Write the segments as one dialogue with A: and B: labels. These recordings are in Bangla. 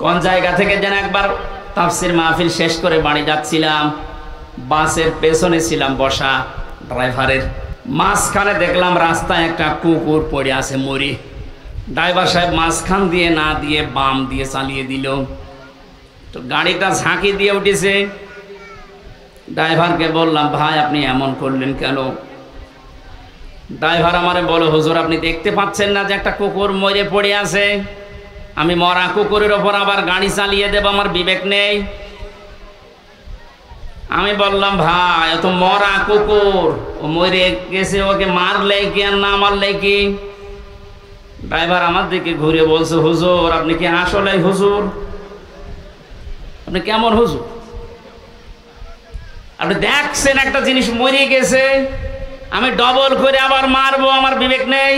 A: কোন জায়গা থেকে যেন একবার তাফসির মাহফিল শেষ করে বাড়ি যাচ্ছিলাম, বাসের পেছনে ছিলাম বসা, ড্রাইভারের মাঝখানে দেখলাম রাস্তায় একটা কুকুর পড়ে আছে মরি। ড্রাইভার সাহেব মাঝখান দিয়ে না দিয়ে বাম দিয়ে চালিয়ে দিল, তো গাড়িটা ঝাঁকি দিয়ে উঠেছে। ড্রাইভারকে বললাম, ভাই আপনি এমন করলেন কেন? ড্রাইভার আমারে বলো, হুজুর আপনি দেখতে পাচ্ছেন না যে একটা কুকুর মরে পড়ে আছে? আমি মরা কুকুরের ওপর আবার গাড়ি চালিয়ে দেব, আমার বিবেক নেই? আমি বললাম, ভাই ও তো মরা কুকুর, ও মরে গেছে, ওকে মারলে কি আর না মারলে কি? ড্রাইভার আমার দিকে ঘুরে বলছে, হুজুর আপনি কি আসলে হুজুর? আপনি কেমন হুজুর? আপনি দেখছেন একটা জিনিস মরে গেছে, আমি ডবল করে আবার মারবো, আমার বিবেক নেই?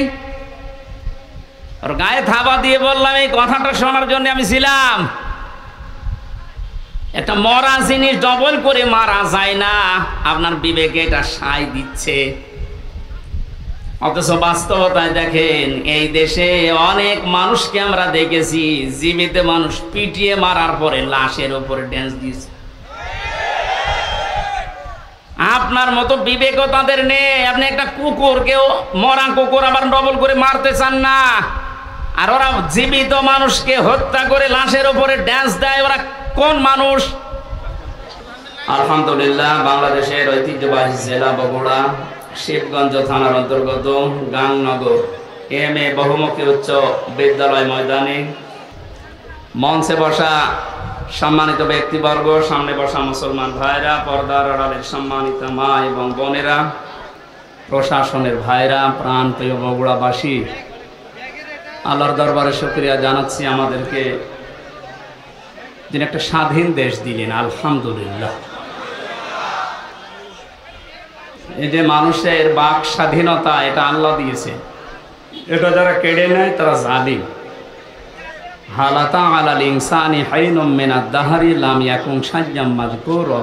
A: আর গায়ে থাবা দিয়ে বললাম, এই কথাটা শোনার জন্য আমি ছিলাম। একটা মরা জিনিস ডবল করে মারা যায় না, আপনার বিবেকে এটা সায় দিচ্ছে। অথচ বাস্তবতায় দেখেন, এই দেশে অনেক মানুষকে আমরা দেখেছি জীবিত মানুষ পিটিয়ে মারার পরে লাশের উপরে ড্যান্স দিয়েছে। আপনার মতো বিবেকও তাদের নেই। আপনি একটা কুকুরকেও, মরা কুকুর আবার ডবল করে মারতে চান না, আর ওরা জীবিত মানুষকে হত্যা করে লাশের উপরে ড্যান্স দেয়। ওরা কোন মানুষ? আলহামদুলিল্লাহ, বাংলাদেশের ঐতিহ্যবাহী জেলা বগুড়া শিবগঞ্জ থানার অন্তর্গত গাংনগর এম.এ বহুমুখী উচ্চ বিদ্যালয় ময়দানে মঞ্চে বসা সম্মানিত ব্যক্তিবর্গ, সামনে বসা মুসলমান ভাইরা, পর্দার আড়ালের সম্মানিত মা এবং বোনেরা, প্রশাসনের ভাইরা, প্রাণপ্রিয় বগুড়াবাসী, আল্লাহর দরবারে শুকরিয়া জানাচ্ছি আমাদেরকে যিনি একটা স্বাধীন দেশ দিলেন। আলহামদুলিল্লাহ। এই যে মানুষের বাক স্বাধীনতা, এটা আল্লাহ দিয়েছে। এটা যারা কেড়ে নেয় তারা জালিম। হালাতা আলাল ইনসানি হাইনুম মিনাদ দাহরি লাম ইয়াকুন সাজ্জাম মাযকুরা।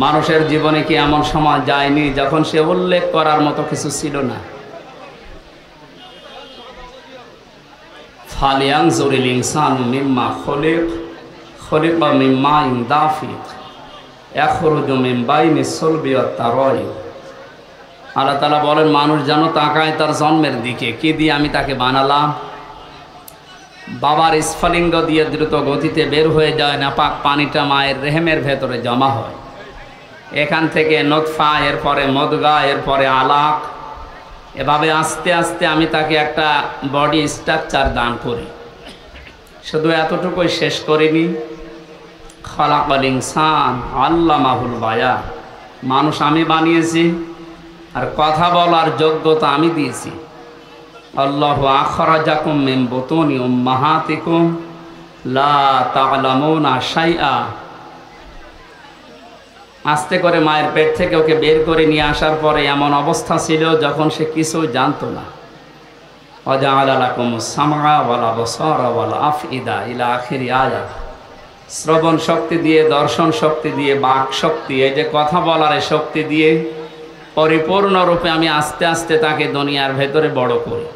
A: মানুষের জীবনে কি এমন সময় যায়নি যখন সে উল্লেখ করার মতো কিছু ছিল না? ফালিয়ানজুরিল ইনসানু মিম্মা খুলিকা মিন মাইন দাফিক ইয়াখরুজু মিন বাইনিস সুলবি ওয়াত তারাই। আল্লাহ তাআলা বলেন, মানুষ যেন তাকায় তার জন্মের দিকে, কি দিয়ে আমি তাকে বানালাম? বাবার স্ফলিঙ্গ দিয়ে দ্রুত গতিতে বের হয়ে যায় নাপাক পানিটা মায়ের রেহেমের ভেতরে জমা হয়। এখান থেকে নতফা, এরপরে মদগা, এরপরে আলাক, এভাবে আস্তে আস্তে আমি তাকে একটা বডি স্ট্রাকচার দান করি। শুধু এতটুকুই শেষ করিনি, খালাকাল ইনসান আল্লামাহুল বায়ান। মানুষ আমি বানিয়েছি, আর কথা বলার যোগ্যতা আমি দিয়েছি। আল্লাহু আখরাজাকুম মিন বুতুনি উম্মাহাতিকুম লা তা'লামুনা শাইআ। আস্তে করে মায়ের পেট থেকে ওকে বের করে নিয়ে আসার পরে এমন অবস্থা ছিল যখন সে কিছু জানতো না। ওয়াজআলা লাকুমুস সামআ ওয়াল আবসারা ওয়াল আফইদা ইলা আখিরি আয়াত। শ্রবণ শক্তি দিয়ে, দর্শন শক্তি দিয়ে, বাক শক্তি, এই যে কথা বলার শক্তি দিয়ে পরিপূর্ণরূপে আমি আস্তে আস্তে তাকে দুনিয়ার ভেতরে বড় করি।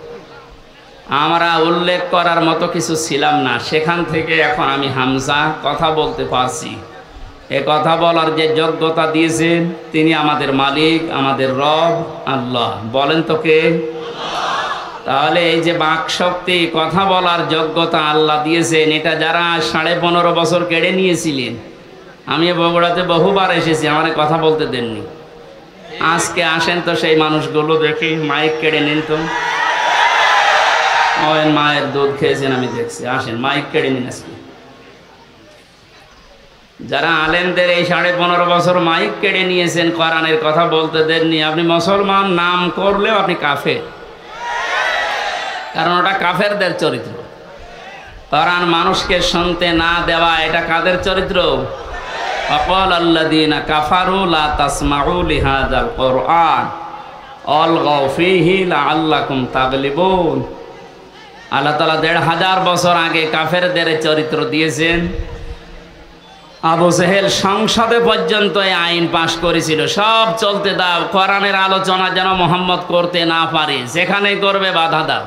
A: আমরা উল্লেখ করার মতো কিছু ছিলাম না, সেখান থেকে এখন আমি হামজা, কথা বলতে পারছি। এ কথা বলার যে যোগ্যতা দিয়েছেন তিনি আমাদের মালিক, আমাদের রব আল্লাহ। বলেন তো কে? তাহলে এই যে বাক শক্তি, কথা বলার যোগ্যতা আল্লাহ দিয়েছেন, এটা যারা 15.5 বছর কেড়ে নিয়েছিলেন, আমি বগুড়াতে বহুবার এসেছি, আমার কথা বলতে দেননি। আজকে আসেন তো সেই মানুষগুলো দেখি, মাইক কেড়ে নিন তো। ওই মায়ের দুধ খেয়েছেন আমি দেখছি, আসেন মাইক কেড়ে নিন। আজকে যারা আলেমদের এই 15.5 বছর মাইক কেড়ে নিয়েছেন, কোরআনের কথা বলতে দেননি, আপনি মুসলমান নাম করলেও আপনি কাফের, কারণ ওটা কাফেরদের চরিত্র। কোরআন মানুষকে শুনতে না দেওয়া, এটা কাদের চরিত্র? ওয়াকাল আল্লাযীনা কাফারু লা তাসমাউ লিহাযাল কুরআন আলগাউ ফীহি লাআল্লাকুম তাগলিবুন। আল্লাহ তাআলা 1500 বছর আগে কাফেরদের চরিত্র দিয়েছেন। আবু জেহেল সংসদে পর্যন্ত এই আইন পাশ করেছিল, সব চলতে দাও, কোরআনের আলোচনা যেন মোহাম্মদ করতে না পারে, যেখানে করবে বাধা দাও।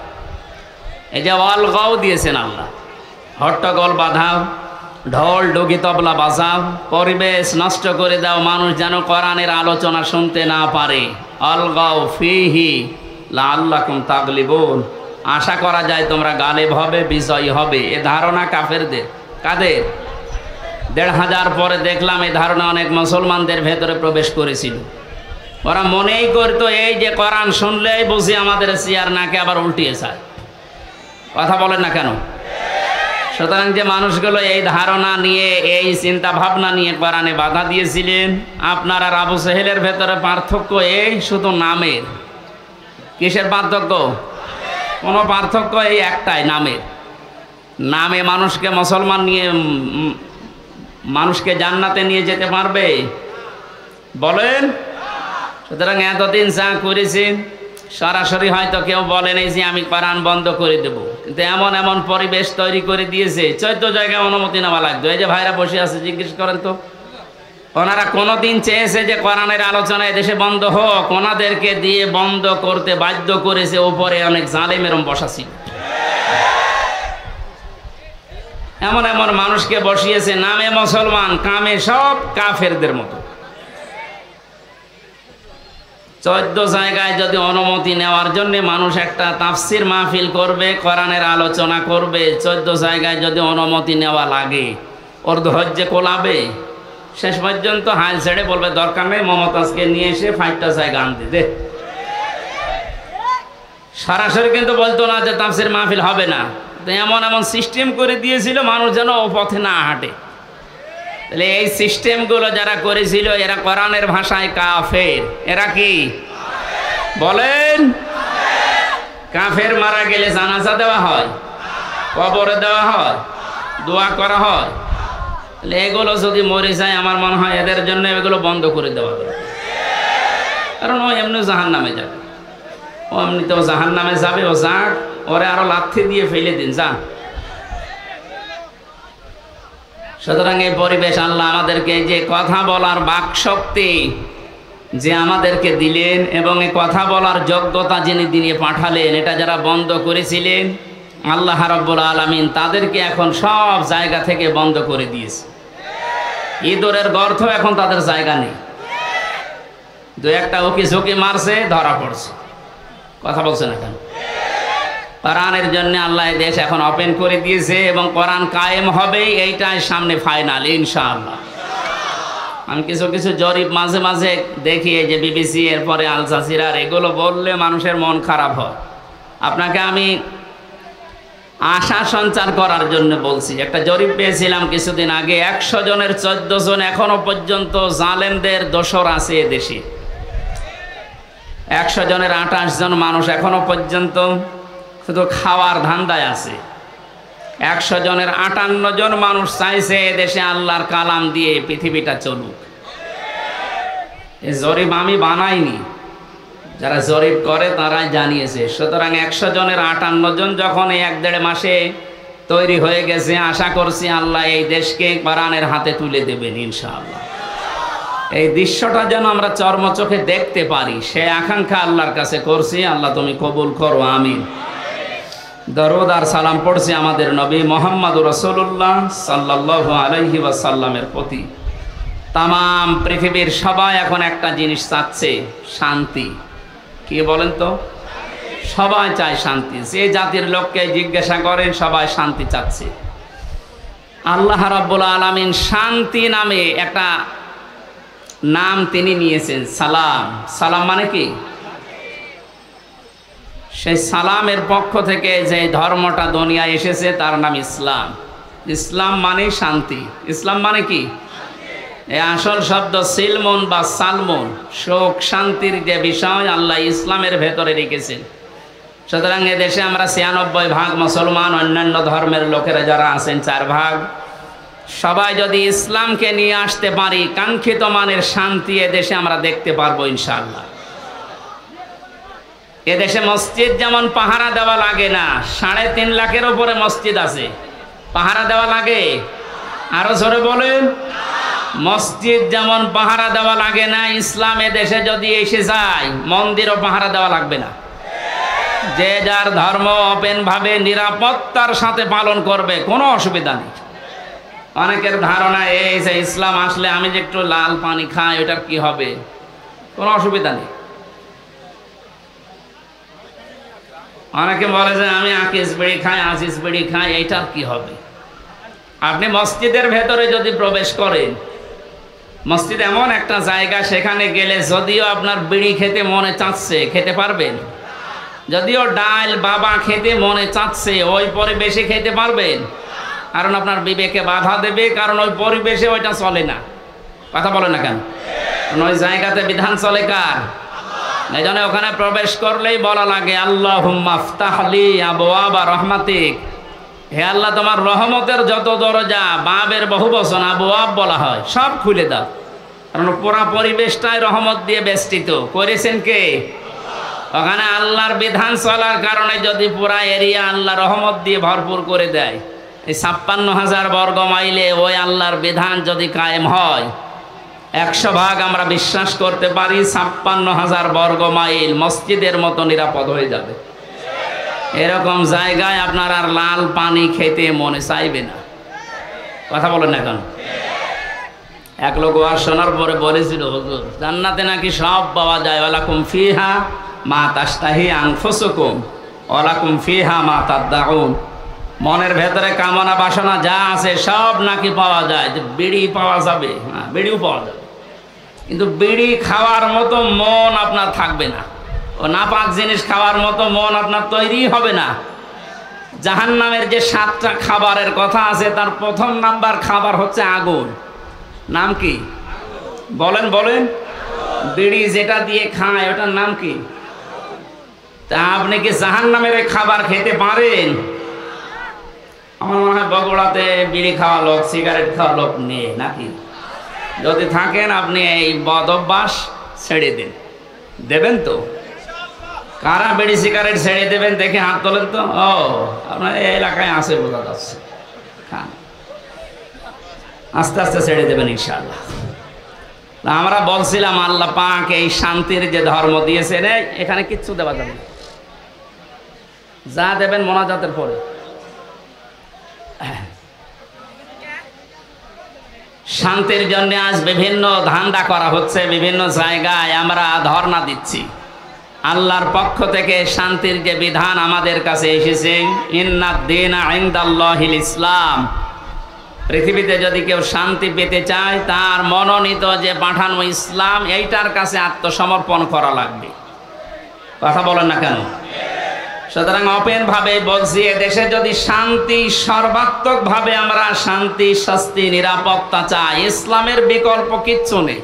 A: এই যে অলগাও দিয়েছেন আল্লাহ। হট্টগোল বাঁধাও, ঢোল ডুগি তবলা বাজাও, পরিবেশ নষ্ট করে দাও, মানুষ যেন কোরআনের আলোচনা শুনতে না পারে। অলগাও ফিহি লাআল্লাকুম তাগলিবুন, আশা করা যায় তোমরা গালিব হবে, বিজয়ী হবে। এ ধারণা কাফেরদের। কাদের? ১৫০০ পরে দেখলাম এই ধারণা অনেক মুসলমানদের ভেতরে প্রবেশ করেছিল। ওরা মনেই করতো এই যে কোরআন শুনলেই বুঝি আমাদের চেয়ার নাকে আবার উল্টিয়ে যায়। কথা বলেন না কেন? সুতরাং যে মানুষগুলো এই ধারণা নিয়ে, এই চিন্তা ভাবনা নিয়ে কোরআনে বাধা দিয়েছিলেন, আপনার আর আবু সেহেলের ভেতরে পার্থক্য এই শুধু নামের। কিসের পার্থক্য? কোনো পার্থক্য এই একটাই, নামের। নামে মানুষকে মুসলমান নিয়ে, মানুষকে জান্নাতে নিয়ে যেতে পারবে? বলেন। সুতরাং এতদিন যা করেছি সরাসরি হয়তো কেউ বলেন যে আমি কোরআন বন্ধ করে দেব, কিন্তু এমন এমন পরিবেশ তৈরি করে দিয়েছে 14 জায়গায় অনুমতি নেওয়া লাগতো। এই যে ভাইরা বসে আছে, জিজ্ঞেস করেন তো, ওনারা কোনোদিন চেয়েছে যে কোরআনের আলোচনা এদেশে বন্ধ হোক? ওনাদেরকে দিয়ে বন্ধ করতে বাধ্য করেছে উপরে অনেক জালেম এরম বসা ছিল। এমন এমন মানুষকে বসিয়েছে, নামে মুসলমান, কামে সব কাফেরদের মতো। 14 জায়গায় যদি অনুমতি নেওয়ার জন্য মানুষ একটা তাফসির মাহফিল করবে, কোরআনের আলোচনা করবে, 14 জায়গায় যদি অনুমতি নেওয়া লাগে, ওর ধৈর্য কোলাবে? শেষ পর্যন্ত হাল ছেড়ে বলবে দরকার নেই, মমতাজকে নিয়ে এসে 5টা জায়গা আনতে দে। সরাসরি কিন্তু বলতো না যে তাফসির মাহফিল হবে না। তো এমন এমন সিস্টেম করে দিয়েছিল মানুষ যেন ও পথে না হাঁটে। তাহলে এই সিস্টেমগুলো যারা করেছিল এরা কোরআনের ভাষায় কাফের। এরা কি বলেন? কাফের মারা গেলে জানাজা দেওয়া হয়, কবরে দেওয়া হয়, দোয়া করা হয়। তাহলে এগুলো যদি মরে যায়, আমার মনে হয় এদের জন্য এগুলো বন্ধ করে দেওয়া দরকার। কারণ ও এমনি জাহান্নামে যাবে, ও এমনিতেও জাহান্নামে যাবে। ও যাক, ওরে আরো লাথি দিয়ে ফেলে দিন, যা। সুতরাং এই পরিবেশ আল্লাহ আমাদেরকে যে কথা বলার বাকশক্তি যে আমাদেরকে দিলেন এবং এই কথা বলার যোগ্যতা যিনি দিয়ে পাঠালেন, এটা যারা বন্ধ করেছিলেন আল্লাহ রাব্বুল আলামিন তাদেরকে এখন সব জায়গা থেকে বন্ধ করে দিয়েছে। ইঁদুরের গর্ত এখন তাদের জায়গা নেই। দু একটা উকি ঝুঁকি মারছে, ধরা পড়ছে। কথা বলছে না কেন? কোরআনের জন্য আল্লাহ দেশ এখন ওপেন করে দিয়েছে এবং কোরআন কায়েম হবে, এইটাই সামনে ফাইনাল ইনশাআল্লাহ। আমি কিছু কিছু জরিপ মাঝে মাঝে দেখি, এই যে বিবিসি, এরপরে আল জাজিরা, এগুলো বললে মানুষের মন খারাপ হয়। আপনাকে আমি আশা সঞ্চার করার জন্য বলছি। একটা জরিপ পেয়েছিলাম কিছুদিন আগে, 100 জনের 14 জন এখনো পর্যন্ত জালেমদের দোসর আছে এদেশে। 100 জনের 28 জন মানুষ এখনো পর্যন্ত শুধু খাওয়ার ধান্দায় আছে। 100 জনের 58 জন মানুষ চাইছে এদেশে আল্লাহর কালাম দিয়ে পৃথিবীটা চলুক। এই জরিপ আমি বানাইনি, যারা জরিপ করে তারাই জানিয়েছে। সুতরাং 100 জনের 58 জন যখন এই 1-1.5 মাসে তৈরি হয়ে গেছে, আশা করছি আল্লাহ এই দেশকে কোরআনের হাতে তুলে দেবেন ইনশাআল্লাহ। এই দৃশ্যটা যেন আমরা চর্মচোখে দেখতে পারি, সে আকাঙ্ক্ষা আল্লাহর কাছে করছি। আল্লাহ তুমি কবুল করো, আমিন। দরুদ আর সালাম পড়ছি আমাদের নবী মুহাম্মদুর রাসূলুল্লাহ সাল্লাল্লাহু আলাইহি ওয়াসাল্লামের প্রতি। তামাম পৃথিবীর সবাই এখন একটা জিনিস চাচ্ছে, শান্তি। কি বলেন তো? সবাই চায় শান্তি। যে জাতির লোককে জিজ্ঞাসা করেন সবাই শান্তি চাচ্ছে। আল্লাহ রাব্বুল আলামিন শান্তি নামে একটা নাম তিনি নিয়েছেন, সালাম। সালাম মানে কি? সেই সালামের পক্ষ থেকে যে ধর্মটা দুনিয়ায় এসেছে তার নাম ইসলাম। ইসলাম মানে শান্তি। ইসলাম মানে কি? এই আসল শব্দ সিলমন বা সালমন, সুখ শান্তির যে বিষয় আল্লাহ ইসলামের ভেতরে রেখেছেন। সুতরাং এদেশে আমরা 96% মুসলমান, অন্যান্য ধর্মের লোকেরা যারা আছেন 4%। সবাই যদি ইসলামকে নিয়ে আসতে পারি, কাঙ্ক্ষিত মানের শান্তি এদেশে আমরা দেখতে পারবো ইনশাআল্লাহ। এদেশে মসজিদ যেমন পাহারা দেওয়া লাগে না, 3.5 লাখের উপরে মসজিদ আছে, পাহারা দেওয়া লাগে? আরো জোরে বলেন। মসজিদ যেমন পাহারা দেওয়া লাগে না, ইসলাম এদেশে যদি এসে যায় মন্দিরও পাহারা দেওয়া লাগবে না। যে যার ধর্ম ওপেন ভাবে নিরাপত্তার সাথে পালন করবে, কোনো অসুবিধা নেই। অনেকের ধারণা এই যে ইসলাম আসলে আমি যে একটু লাল পানি খাই ওটার কি হবে, কোনো অসুবিধা নেই। অনেকে বলে যে আমি আকিস বিড়ি খাই, আসিস বিড়ি খাই, এইটার কি হবে? আপনি মসজিদের ভেতরে যদি প্রবেশ করেন, মসজিদ এমন একটা জায়গা, সেখানে গেলে যদিও আপনার বিড়ি খেতে মনে চাচ্ছে খেতে পারবেন, যদিও ডাল বাবা খেতে মনে চাচ্ছে ওই পরিবেশে খেতে পারবেন, কারণ আপনার বিবেকে বাধা দেবে, কারণ ওই পরিবেশে ওইটা চলে না। কথা বলে না কেন? ওই জায়গাতে বিধান চলে কার? এই জন্য ওখানে প্রবেশ করলেই বলা লাগে আল্লাহুম্মা আফতাহলি আবওয়াবা রহমাতিক, হে আল্লাহ তোমার রহমতের যত দরজা, বাবের বহুবচন আবওয়াব বলা হয়, সব খুলে দাও। কারণ পুরা পরিবেশটাই রহমত দিয়ে বেষ্টিত। করেছেন কে? ওখানে আল্লাহর বিধান চলার কারণে যদি পুরা এরিয়া আল্লাহ রহমত দিয়ে ভরপুর করে দেয়, এই ৫৬,০০০ বর্গ মাইলে ওই আল্লাহর বিধান যদি কায়েম হয়, ১০০ ভাগ আমরা বিশ্বাস করতে পারি ৫৬,০০০ বর্গ মাইল মসজিদের মতো নিরাপদ হয়ে যাবে। এরকম জায়গায় আপনার আর লাল পানি খেতে মনে চাইবে না। কথা বলেন না কেন? এক লোক ওয়াজ শোনার পরে বলেছিল, হুজুর জান্নাতে নাকি সব পাওয়া যায়, ওয়ালাকুম ফিহা মা তাশতাহি আনফুসুকুম ওয়ালাকুম ফিহা মা তাদদাউন। মনের ভেতরে কামনা বাসনা যা আছে সব নাকি পাওয়া যায়। যে বিড়ি পাওয়া যাবে, হ্যাঁ বিড়িও পাওয়া যাবে, কিন্তু বিড়ি খাওয়ার মতো মন আপনার থাকবে না। ও নাপাক জিনিস খাওয়ার মতো মন আপনার তৈরি হবে না। জাহান্নামের যে 7টা খাবারের কথা আছে, তার প্রথম নাম্বার খাবার হচ্ছে আগুন। নাম কি? বলেন বলেন। বিড়ি যেটা দিয়ে খায় ওটার নাম কি? তা আপনি কি জাহান্নামের খাবার খেতে পারেন? আমার মনে হয় বগুড়াতে বিড়ি খাওয়া লোক, সিগারেট খাওয়া লোক নেই নাকি? যদি থাকেন আপনি এই বদ অভ্যাস ছেড়ে দিন। দেবেন তো? কারা বিড়ি সিগারেট ছেড়ে দেবেন দেখে হাত তোলেন তো। ও আপনার এই এলাকায় আছে, বোঝা যাচ্ছে। খান, আস্তে আস্তে ছেড়ে দেবেন ইনশাআল্লাহ। আমরা বলছিলাম আল্লাহ পাক এই শান্তির যে ধর্ম দিয়েছেন, এখানে কিচ্ছু দেওয়া যাবে না, যা দেবেন মোনাজাতের পরে। শান্তির জন্য আজ বিভিন্ন ধান্দা করা হচ্ছে, বিভিন্ন জায়গায় আমরা ধর্ণা দিচ্ছি। আল্লাহর পক্ষ থেকে শান্তির যে বিধান আমাদের কাছে এসেছে, ইন্নাদ-দীনা ইনদাল্লাহিল ইসলাম, পৃথিবীতে যদি কেউ শান্তি পেতে চায় তার মনোনীত যে পাঠানো ইসলাম, এইটার কাছে আত্মসমর্পণ করা লাগবে। কথা বলেন না কেন? সুতরাং ওপেন ভাবে বলছি, দেশে যদি শান্তি, সর্বাত্মক ভাবে আমরা শান্তি, শাস্তি, নিরাপত্তা চাই, ইসলামের বিকল্প কিচ্ছু নেই।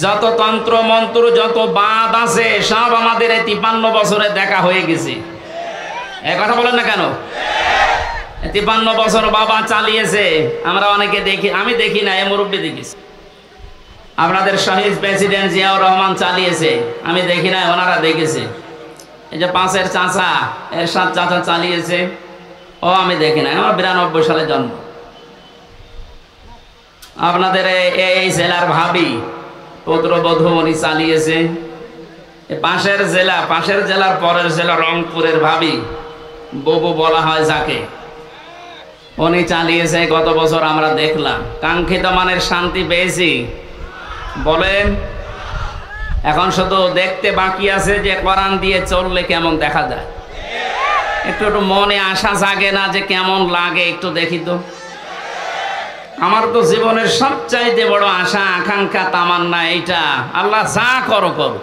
A: যত তন্ত্র মন্ত্র, যত বাদ আছে সব আমাদের এই ৫৩ বছরে দেখা হয়ে গেছে। এ কথা বলেন না কেন? ৫৩ বছর বাবা চালিয়েছে, আমরা অনেকে দেখি, আমি দেখি না, এ মুরব্বী দেখিস। আপনাদের শহীদ প্রেসিডেন্ট জিয়াউর রহমান চালিয়েছে, আমি দেখি না, ওনারা দেখেছে। এই যে পাশের চাচা এরশাদ চাচা চালিয়েছে, ও আমি দেখি না, আমার ৯২ সালে জন্ম। আপনাদের এই জেলার ভাবি পুত্রবধূ উনি চালিয়েছে। পাশের জেলার পরের জেলা রংপুরের ভাবি, ববু বলা হয় যাকে, উনি চালিয়েছে। গত বছর আমরা দেখলাম, কাঙ্ক্ষিত মানের শান্তি পেয়েছি। বলেন, এখন শুধু দেখতে বাকি আছে যে কোরআন দিয়ে চললে কেমন দেখা যায়। একটু একটু মনে আশা জাগে না যে কেমন লাগে? একটু দেখি তো। আমার তো জীবনের সবচাইতে বড় আশা, আকাঙ্ক্ষা, তামান্না এইটা, আল্লাহ যা করো করো,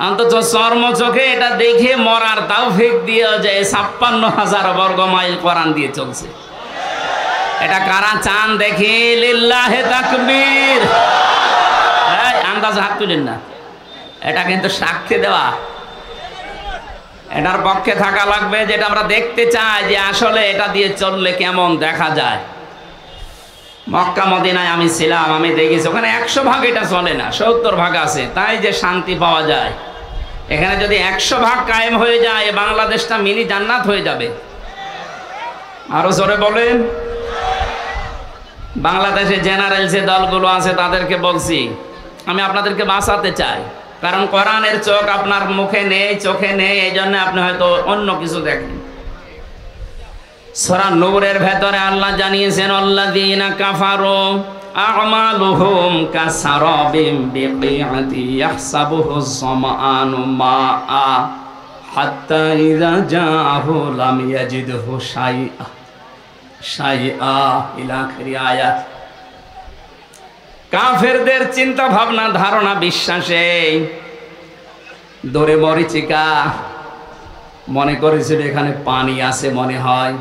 A: অন্তত চর্ম চোখে এটা দেখে মরার তৌফিক দিয়ে যে ৫৬,০০০ বর্গ মাইল কোরআন দিয়ে চলছে। এটা কারা চান দেখি? লিল্লাহে তাকবীর। আন্দাজ হাত তুলেন না, এটা কিন্তু সাক্ষী দেওয়া, এটার পক্ষে থাকা লাগবে, যেটা আমরা দেখতে চাই যে আসলে এটা দিয়ে চললে কেমন দেখা যায়। মক্কা মদিনায় আমি ছিলাম, আমি দেখেছি ওখানে ১০০ ভাগ এটা চলে না, ৭০ ভাগ আছে, তাই যে শান্তি পাওয়া যায়। এখানে যদি ১০০ ভাগ কায়েম হয়ে যায়, বাংলাদেশটা মিনি জান্নাত হয়ে যাবে। আরো জোরে বলেন। বাংলাদেশে জেনারেল যে দলগুলো আছে তাদেরকে বলছি, আমি আপনাদেরকে বাঁচাতে চাই। কারণ কোরআনের চোখ আপনার মুখে নেই, চোখে নেই, এই জন্য আপনি হয়তো অন্য কিছু দেখেন। সূরা নূরের ভেতরে আল্লাহ জানিয়েছেন, আল্লাযীনা কাফারু আ'মালুহুম কাসারাবিম বিকিআতি ইয়াহসাবুহু যামআনু মাআ হাত্তা ইযা জাআহু লাম ইয়াজিদহু শাইআ ইলা আখিরি আয়াত। কাফেরদের চিন্তা ভাবনা, ধারণা, বিশ্বাসে দরে মরিচিকা মনে করেছিল এখানে পানি আছে মনে হয়।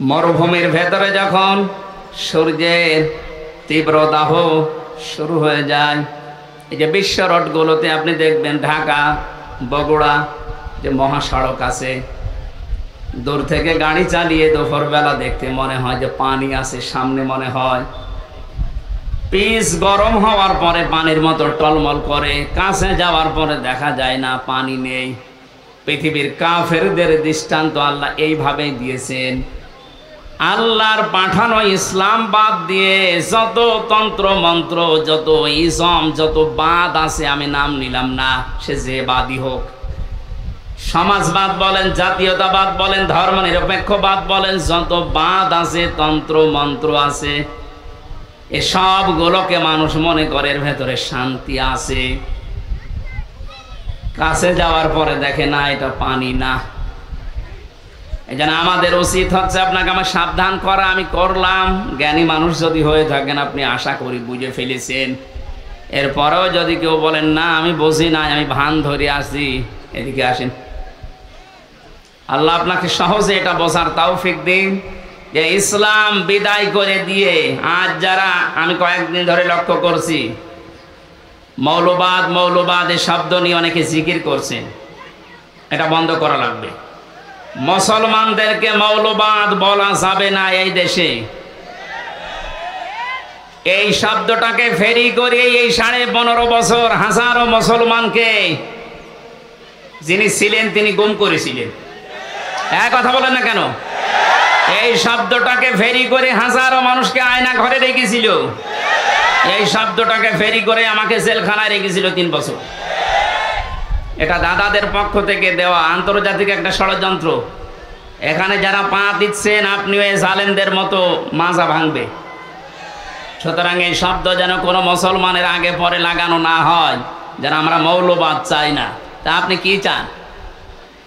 A: মরুভূমির ভেতরে যখন সূর্যের তীব্র দাহ শুরু হয়ে যায়, এই যে বিশ্ব রোডগুলোতে আপনি দেখবেন, ঢাকা বগুড়া যে মহাসড়ক আছে, দূর থেকে গাড়ি চালিয়ে দুপুরবেলা দেখতে মনে হয় যে পানি আছে সামনে, মনে হয় পিচ গরম হওয়ার পরে পানির মতো টলমল করে, কাছে যাওয়ার পরে দেখা যায় না, পানি নেই। পৃথিবীর কাফেরদের দৃষ্টান্ত আল্লাহ এইভাবেই দিয়েছেন। আল্লাহর পাঠানো ইসলাম বাদ দিয়ে যত তন্ত্র মন্ত্র, যত ইসম, যত বাদ আছে, আমি নাম নিলাম না, সে যে বাদই হোক, সমাজবাদ বলেন, জাতীয়তাবাদ বলেন, ধর্মনিরপেক্ষবাদ বলেন, যত বাদ আছে, তন্ত্র মন্ত্র আছে, এ সবগুলোকে মানুষ মনে করে এর ভেতরে শান্তি আছে। কাছে যাওয়ার পরে দেখে না, এটা পানি না। এই জন্য আমাদের উচিত হচ্ছে আপনাকে আমার সাবধান করা। আমি করলাম, জ্ঞানী মানুষ যদি হয়ে থাকেন আপনি আশা করি বুঝে ফেলেছেন। এরপরেও যদি কেউ বলেন না আমি বুঝি না, আমি ভান ধরে আসি, এদিকে আসেন। আল্লাহ আপনাকে সহজে এটা বোঝার তৌফিক দিন যে ইসলাম বিদায় করে দিয়ে আজ যারা, আমি কয়েকদিন ধরে লক্ষ্য করছি, মৌলবাদ এই শব্দ নিয়ে অনেকে জিকির করছেন, এটা বন্ধ করা লাগবে। মুসলমানদেরকে মৌলবাদ বলা যাবে না এই দেশে। এই শব্দটাকে ফেরি করে এই 15.5 বছর হাজারো মুসলমানকে যিনি ছিলেন তিনি গুম করেছিলেন। এক কথা বলেন না কেন? এই শব্দটাকে ফেরি করে হাজারো মানুষকে আয়না ঘরে রেখেছিল। এই শব্দটাকে ফেরি করে আমাকে জেলখানায় রেখেছিল 3 বছর। এটা দাদাদের পক্ষ থেকে দেওয়া আন্তর্জাতিক একটা ষড়যন্ত্র। এখানে যারা পা দিচ্ছেন আপনিও এই জালেমদের মতো মাজা ভাঙবে। সুতরাং এই শব্দ যেন কোনো মুসলমানের আগে পরে লাগানো না হয়, যেন আমরা মৌলবাদ চাই না। তা আপনি কি চান?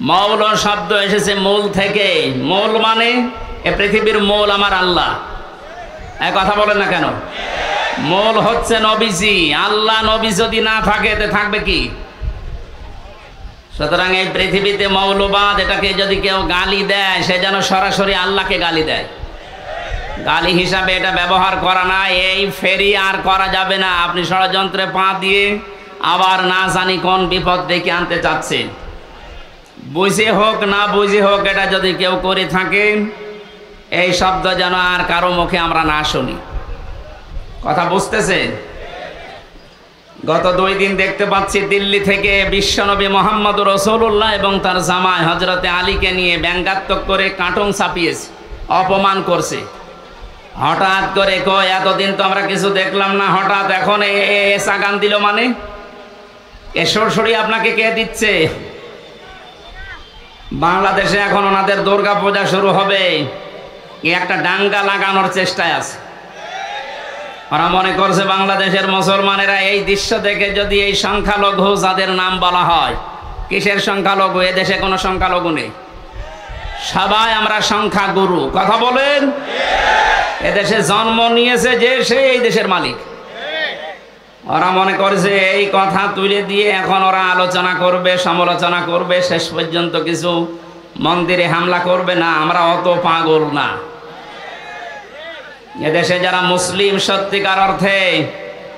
A: মৌল শব্দ এসেছে মূল থেকে। মূল মানে এ পৃথিবীর মূল আমার আল্লাহ। এক কথা বলেন না কেন? মূল হচ্ছে নবীজি। আল্লাহ নবী যদি না থাকে এতে থাকবে কি? সুতরাং এই পৃথিবীতে মৌলবাদ, এটাকে যদি কেউ গালি দেয় সে যেন সরাসরি আল্লাহকে গালি দেয়। গালি হিসাবে এটা ব্যবহার করা না। এই ফেরি আর করা যাবে না। আপনি ষড়যন্ত্রে পা দিয়ে আবার না জানি কোন বিপদ ডেকে আনতে চাচ্ছেন। বুঝে হোক না বুঝে হোক, এটা যদি কেউ করে থাকে, এই শব্দ যেন আর কারো মুখে আমরা না শুনি। কথা বুঝতেছেন? গত 2 দিন দেখতে পাচ্ছি দিল্লি থেকে বিশ্বনবী মোহাম্মদ রাসূলুল্লাহ এবং তার জামাই হযরতে আলীকে নিয়ে ব্যঙ্গাত্মক করে কার্টুন ছাপিয়েছে, অপমান করছে। হঠাৎ করে কয় এতদিন তো আমরা কিছু দেখলাম না, হঠাৎ এখন এসা গান দিল, মানে এ সরসরি আপনাকে কে দিচ্ছে? বাংলাদেশে এখন ওনাদের দুর্গা পূজা শুরু হবে, একটা ডাঙ্গা লাগানোর চেষ্টায় আছে। ওরা মনে করছে বাংলাদেশের মুসলমানেরা এই দৃশ্য দেখে যদি এই সংখ্যালঘু যাদের নাম বলা হয়, কিসের সংখ্যালঘু? এদেশে কোনো সংখ্যালঘু নেই, সবাই আমরা সংখ্যাগুরু। কথা বলেন? এদেশে জন্ম নিয়েছে যে সে এই দেশের মালিক। ওরা মনে করছে এই কথা তুলে দিয়ে এখন ওরা আলোচনা করবে, সমালোচনা করবে, শেষ পর্যন্ত কিছু মন্দিরে হামলা করবে। না, আমরা অত পাগল না। এদেশে যারা মুসলিম সত্যিকার অর্থে,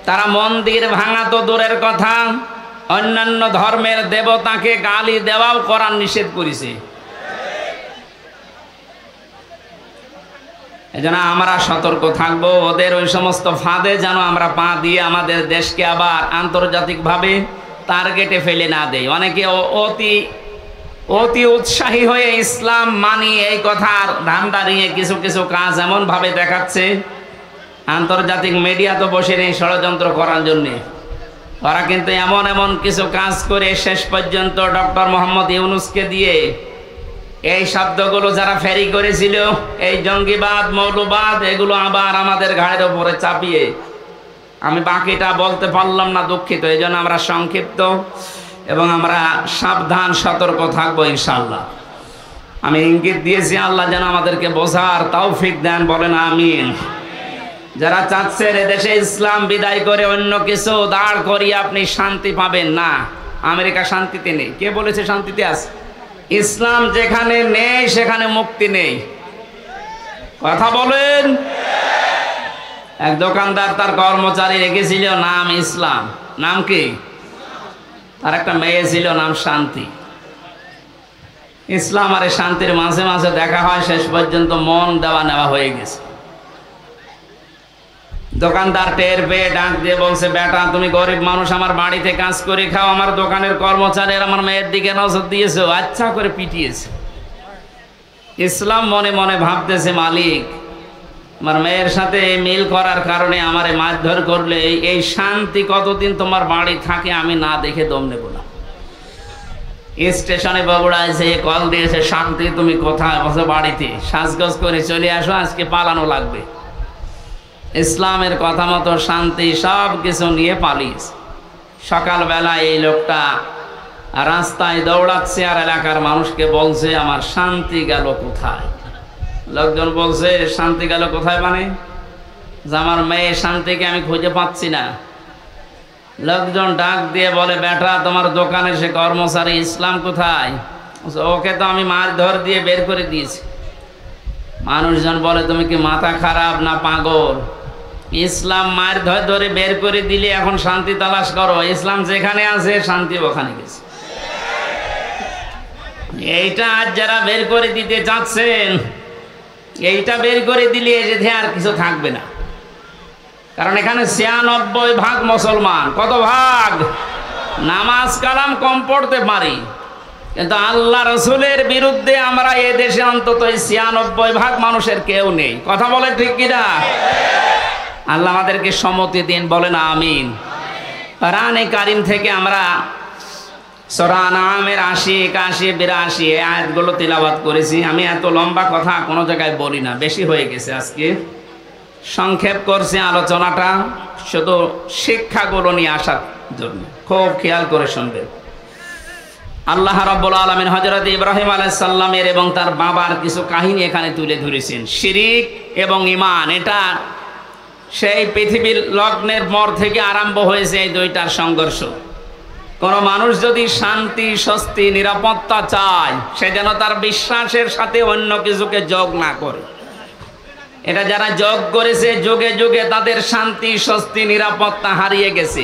A: তারা মন্দির ভাঙা তো দূরের কথা, অন্যান্য ধর্মের দেবতাকে গালি দেওয়াও কোরআন নিষেধ করেছে। এজন্য আমরা সতর্ক থাকবো, ওদের ওই সমস্ত ফাঁদে যেন আমরা পা দিয়ে আমাদের দেশকে আবার আন্তর্জাতিকভাবে টার্গেটে ফেলে না দেয়। অনেকে অতি উৎসাহী হয়ে ইসলাম মানি এই কথার ধান্দা নিয়ে কিছু কিছু কাজ এমন ভাবে দেখাচ্ছে, আন্তর্জাতিক মিডিয়া তো বসে নেই ষড়যন্ত্র করার জন্যে। ওরা কিন্তু এমন এমন কিছু কাজ করে শেষ পর্যন্ত ডক্টর মোহাম্মদ ইউনূসকে দিয়ে এই শব্দগুলো যারা ফেরি করেছিল, এই জঙ্গিবাদ মৌলবাদ, এগুলো আবার আমাদের ঘাড়ের উপরে চাপিয়ে, আমি বাকিটা বলতে পারলাম না, দুঃখিত। এই জন্য আমরা সংক্ষিপ্ত এবং আমরা সাবধান সতর্ক থাকবো ইনশাআল্লাহ। আমি ইঙ্গিত দিয়েছি, আল্লাহ যেন আমাদেরকে বোঝার তৌফিক দেন, বলেন আমিন। যারা চাচ্ছেন এদেশে ইসলাম বিদায় করে অন্য কিছু দাঁড় করিয়ে আপনি শান্তি পাবেন না, আমেরিকা শান্তিতে নেই। কে বলেছে শান্তিতে আছে? ইসলাম যেখানে নেই সেখানে মুক্তি নেই। কথা বলেন। এক দোকানদার তার কর্মচারী রেখেছিল নাম ইসলাম। নাম কি? তার একটা মেয়ে ছিল নাম শান্তি। ইসলাম আর শান্তির মাঝে মাঝে দেখা হয়, শেষ পর্যন্ত মন দেওয়া নেওয়া হয়ে গেছে। দোকানদার টের পেয়ে ডাক দিয়ে বলছে, বেটা তুমি গরিব মানুষ, আমার বাড়িতে কাজ করে খাও, আমার দোকানের কর্মচারী আমার মেয়ের দিকে নজর দিয়েছো, আচ্ছা করে পিটিয়েছে। ইসলাম মনে মনে ভাবতেছে, মালিক আমার মেয়ের সাথে মিল করার কারণে আমারে মারধর করলে এই শান্তি কতদিন তোমার বাড়ি থাকে আমি না দেখে দম নেব না। স্টেশনে বগুড়া এসে কল দিয়েছে, শান্তি তুমি কোথায়? বসে বাড়িতে। সাজগোজ করে চলে আসো, আজকে পালানো লাগবে। ইসলামের কথা মতো শান্তি সব কিছু নিয়ে পালিয়েছে। সকালবেলা এই লোকটা রাস্তায় দৌড়াচ্ছে আর এলাকার মানুষকে বলছে, আমার শান্তি গেল কোথায়? লোকজন বলছে, শান্তি গেল কোথায় মানে? যে আমার মেয়ে শান্তিকে আমি খুঁজে পাচ্ছি না। লোকজন ডাক দিয়ে বলে, বেটা তোমার দোকানে সে কর্মচারী ইসলাম কোথায়? ওকে তো আমি মারধর দিয়ে বের করে দিয়েছি। মানুষজন বলে, তুমি কি মাথা খারাপ না পাগল? ইসলাম মারধর ধরে বের করে দিলে এখন শান্তি তালাশ করো? ইসলাম যেখানে আছে শান্তি ওখানে গেছে। এইটা আজ যারা বের করে দিতে চাচ্ছেন, এইটা বের করে দিলে এসে আর কিছু থাকবে না। কারণ এখানে ৯৬% মুসলমান। কত ভাগ? নামাজ কালাম কম পড়তে পারি, কিন্তু আল্লাহ রসুলের বিরুদ্ধে আমরা এ দেশে অন্তত ৯৬% মানুষের কেউ নেই। কথা বলে ঠিক কিনা? আল্লাহ আমাদেরকে সম্মতি দিন, বলেন আমিন। কোরআনে কারীম থেকে আমরা সূরা আনআমের ৮০, ৮১, ৮২ এই আয়াতগুলো তিলাওয়াত করেছি। আমি এত লম্বা কথা কোনো জায়গায় বলি না, বেশি হয়ে গেছে। আজকে সংক্ষেপ করছি আলোচনাটা, শুধু শিক্ষাগুলো নিয়ে আসার জন্য। খুব খেয়াল করে শুনবেন। আল্লাহ রাব্বুল আলামিন হযরত ইব্রাহিম আলাইহিস সালামের এবং তার বাবার কিছু কাহিনী এখানে তুলে ধরেছেন। শিরিক এবং ঈমান, এটা সেই পৃথিবীর লগ্নের পর থেকে আরম্ভ হয়েছে এই দুইটার সংঘর্ষ। কোন মানুষ যদি শান্তি, স্বস্তি, নিরাপত্তা চায়, সে যেন তার বিশ্বাসের সাথে অন্য কিছুকে যোগ না করে। এটা যারা যোগ করেছে, যুগে যুগে তাদের শান্তি, স্বস্তি, নিরাপত্তা হারিয়ে গেছে।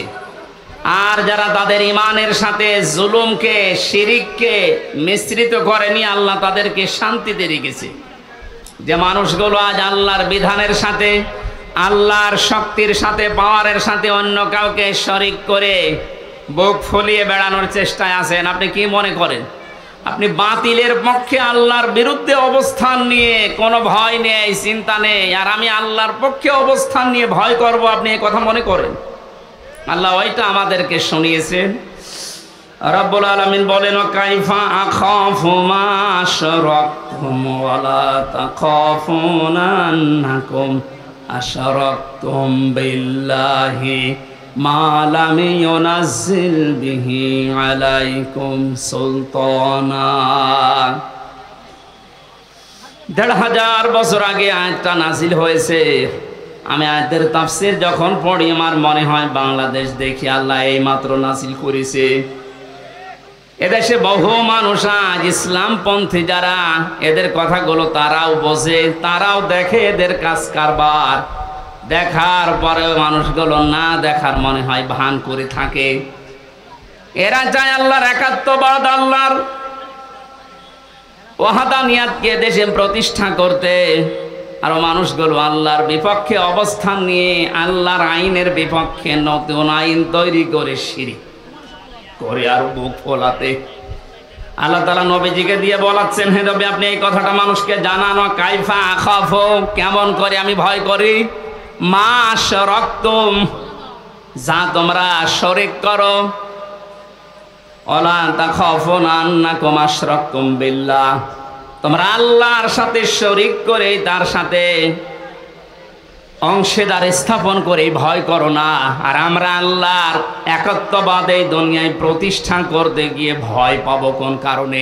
A: আর যারা তাদের ইমানের সাথে জুলুমকে, শিরিককে মিশ্রিত করেনি, আল্লাহ তাদেরকে শান্তিতে রেখেছে। যে মানুষগুলো আজ আল্লাহর বিধানের সাথে, আল্লাহর শক্তির সাথে, পাওয়ারের সাথে অন্য কাউকে শরিক করে বুক ফুলিয়ে বেড়ানোর চেষ্টায় আছেন, আপনি কি মনে করেন? আপনি বাতিলের পক্ষে, আল্লাহর বিরুদ্ধে অবস্থান নিয়ে কোনো ভয় নেই, চিন্তা নেই, আর আমি আল্লাহর পক্ষে অবস্থান নিয়ে ভয় করব, আপনি এই কথা মনে করেন? আল্লাহ ওইটা আমাদেরকে শুনিয়েছেন। রব্বুল আলামিন বলেন, কাইফা আখাফু মা আশরাকতুম ওয়া লা তাখাফুনা আন্নাকুম আশরাকতুম বিল্লাহি মা লাম ইউনাজ্জিল বিহি আলাইকুম সুলতানা। ১৫০০ বছর আগে আয়াতটা নাজিল হয়েছে। আমি আয়াতের তাফসীর যখন পড়ি আমার মনে হয় বাংলাদেশ দেখি আল্লাহ এই মাত্র নাজিল করেছে। এদেশে বহু মানুষ আজ ইসলামপন্থী যারা, এদের কথাগুলো তারাও বোঝে, তারাও দেখে এদের কাজ কারবার। দেখার পরেও মানুষগুলো না দেখার মনে হয় ভান করে থাকে। এরা চায় আল্লাহর একাত্মবাদ, আল্লাহর ওয়াহদানিয়াতকে দেশে প্রতিষ্ঠা করতে। আর মানুষগুলো আল্লাহর বিপক্ষে অবস্থান নিয়ে আল্লাহর আইনের বিপক্ষে নতুন আইন তৈরি করে শিরিক করে আর বুক ফোলাতে। আল্লাহ তাআলা নবীজিকে দিয়ে বলাচ্ছেন, হে নবী আপনি এই কথাটা মানুষকে জানানো, কাইফা আখাফু, কেমন করে আমি ভয় করি, মা আশরাকতুম, যা তোমরা শরীক করো, ওয়ালা তাখাফুনা আন্নাকুম আশরাকতুম বিল্লাহ, তোমরা আল্লাহর সাথে শরীক করে তার সাথে অংশীদার স্থাপন করে ভয় করো না। আর আমরা আল্লাহর একত্ববাদ এই দুনিয়ায় প্রতিষ্ঠা করতে গিয়ে ভয় পাবো কোন কারণে?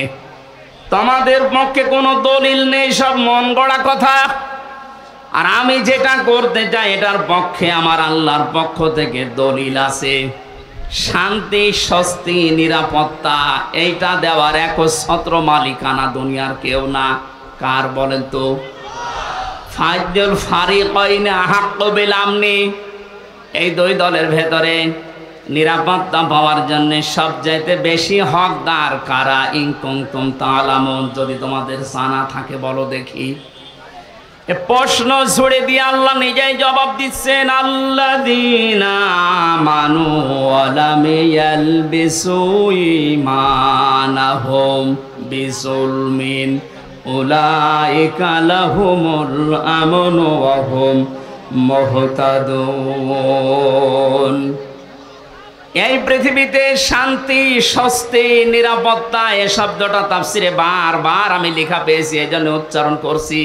A: তোমাদের পক্ষে কোনো দলিল নেই, সব মন গড়া কথা। আর আমি যেটা করতে চাই এটার পক্ষে আমার আল্লাহর পক্ষ থেকে দলিল আছে। শান্তি, স্বস্তি, নিরাপত্তা এইটা দেওয়ার একচ্ছত্র মালিকানা দুনিয়ার কেউ না। কার বলেন তো? ফাইজুল ফারিকাইনে আহাক্কু বিল আমনি, এই দুই দলের ভেতরে নিরাপত্তা পাওয়ার জন্য সবচাইতে বেশি হকদার কারা? ইন কুনতুম তা'লামুন, যদি তোমাদের জানা থাকে বলো দেখি। এ প্রশ্ন ছুড়ে দিয়ে আল্লাহ নিজেই জবাব দিচ্ছেন, আল্লাযীনা আমানু ওয়া লাম ইয়ালবিসু ঈমানাহুম বিযুলমিন উলাইকা লাহুমুল আমনু ওয়া হুম মুহতাদুন। এই পৃথিবীতে শান্তি, স্বস্তি, নিরাপত্তা এ শব্দটা তাফসিরে বারবার আমি লেখা পেয়েছি, এই জন্য উচ্চারণ করছি।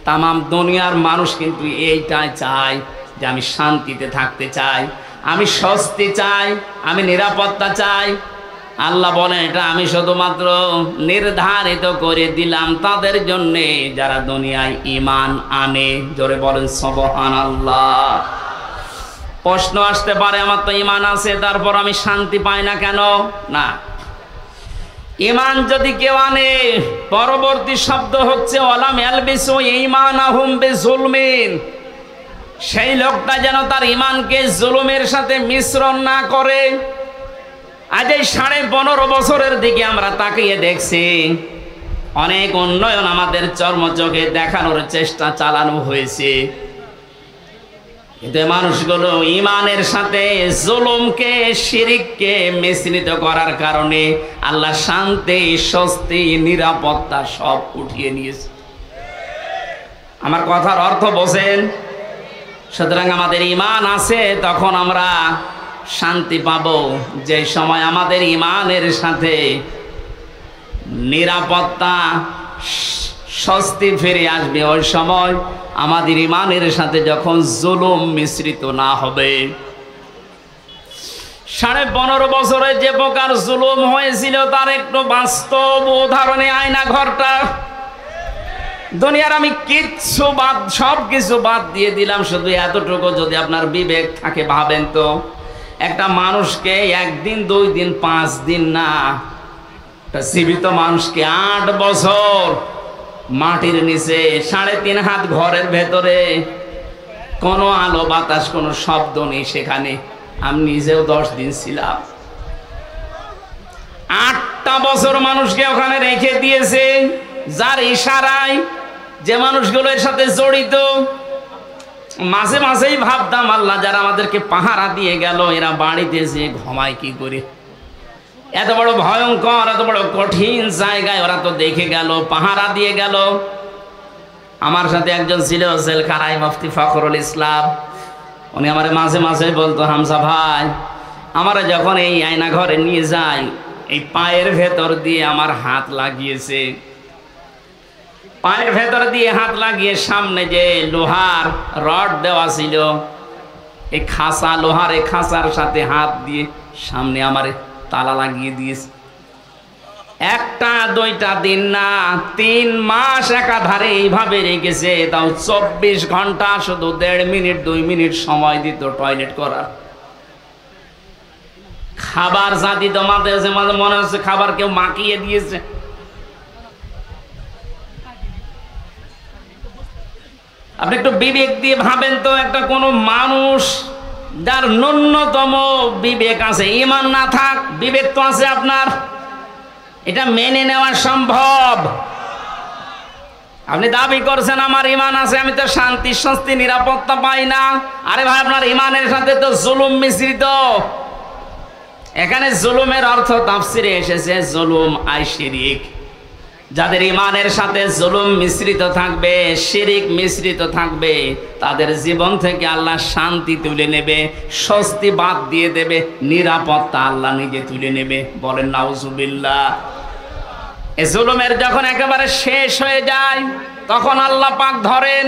A: তামাম দুনিয়ার মানুষ কিন্তু এইটাই চায় যে আমি শান্তিতে থাকতে চাই, আমি স্বস্তি চাই, আমি নিরাপত্তা চাই। আল্লাহ বলেন এটা আমি শুধুমাত্র নির্ধারিত করে দিলাম তাদের জন্যে যারা দুনিয়ায় ঈমান আনে। জোরে বলেন সুবহানাল্লাহ। প্রশ্ন আসতে পারে আমার তো ঈমান আছে, তারপর আমি শান্তি পাই না কেন? না, ঈমান যদি কেউ আনে, পরবর্তী শব্দ হচ্ছে ওয়ালাম ইয়ালবিসু ঈমানাহুম বিযুলমিন, সেই লোকটা যেন তার ঈমানকে জুলুমের সাথে মিশ্রণ না করে। আজ এই 15.5 বছরের দিকে আমরা তাকিয়ে দেখছি, অনেক উন্নয়ন আমাদের চর্মচোখে দেখানোর চেষ্টা চালানো হয়েছে, কিন্তু মানুষগুলো ঈমানের সাথে জুলুমকে, শিরিককে মিশ্রিত করার কারণে আল্লাহ শান্তি, স্বস্তি, নিরাপত্তা সব উঠিয়ে নিয়েছে। আমার কথার অর্থ বোঝেন? সুতরাং আমাদের ঈমান আছে, তখন আমরা শান্তি পাবো যে সময় আমাদের ঈমানের সাথে নিরাপত্তা, স্বস্তি ফিরে আসবে। ওই সময় আমাদের ঈমানের সাথে যখন জুলুম মিশ্রিত না হবে। 15.5 বছরে যে প্রকার জুলুম হয়েছিল তার একটু বাস্তব উদাহরণে আয়না ঘরটা। দুনিয়ার আমি কিচ্ছু বাদ, সব কিছু বাদ দিয়ে দিলাম, শুধু এতটুকু যদি আপনার বিবেক থাকে ভাবেন তো, একটা মানুষকে 1 দিন 2 দিন 5 দিন না, একটা জীবিত মানুষকে 8 বছর মাটির নিচে 3.5 হাত ঘরের ভেতরে, কোনো আলো বাতাস, কোনো শব্দ নেই সেখানে। আমি নিজেও 10 দিন ছিলাম। 8টা বছর মানুষকে ওখানে রেখে দিয়েছে, যার ইশারায় যে মানুষগুলো এর সাথে জড়িত। মাঝে মাঝেই ভাবতাম আল্লাহ যারা আমাদেরকে পাহারা দিয়ে গেল, এরা বাড়িতে যে ঘুমায় কি করে? এত বড় ভয়ঙ্কর, এত বড় কঠিন জায়গায় ওরা তো দেখে গেল, পাহারা দিয়ে গেল। আমার সাথে একজন ছিল জেলখানায়, মুফতি ফখরুল ইসলাম। উনি আমার মাঝে মাঝে বলতো, হামজা ভাই, আমরা যখন এই আয়না ঘরে নিয়ে যাই, এই পায়ের ভেতর দিয়ে আমার হাত লাগিয়েছে, পায়ের ভেতর দিয়ে হাত লাগিয়ে সামনে যে লোহার রড দেওয়া ছিল, এই খাঁচা, লোহার এই খাঁচার সাথে হাত দিয়ে সামনে আমার তালা লাগিয়ে দিয়েছে। 1টা 2টা দিন না, 3 মাস একাধারে এইভাবে রেখেছে। তাও 24 ঘন্টা শুধু 1.5 মিনিট 2 মিনিট সময় দিত টয়লেট করার। খাবার যা দিত মাঝে মাঝে মনে হচ্ছে খাবার কেউ মাখিয়ে দিয়েছে। আপনি একটু বিবেক দিয়ে ভাবেন তো, একটা কোনো মানুষ যার ন্যূনতম বিবেক আছে, ঈমান না থাক, বিবেক তো আছে আপনার, এটা মেনে নেওয়া সম্ভব? আপনি দাবি করছেন আমার ঈমান আছে, আমি তো শান্তি, স্বস্তি, নিরাপত্তা পাই না। আরে ভাই, আপনার ঈমানের সাথে তো জুলুম মিশ্রিত। এখানে জুলুমের অর্থ তাফসিরে এসেছে জুলুম আই শিরিক, যাদের ইমানের সাথে জুলুম মিশ্রিত থাকবে, শিরিক মিশ্রিত থাকবে, তাদের জীবন থেকে আল্লাহ শান্তি তুলে নেবে, স্বস্তি বাদ দিয়ে দেবে, নিরাপত্তা আল্লাহ নিজে তুলে নেবে। বলেন নাউজুবিল্লাহ। এই জুলুমের যখন একেবারে শেষ হয়ে যায় তখন আল্লাহ পাক ধরেন।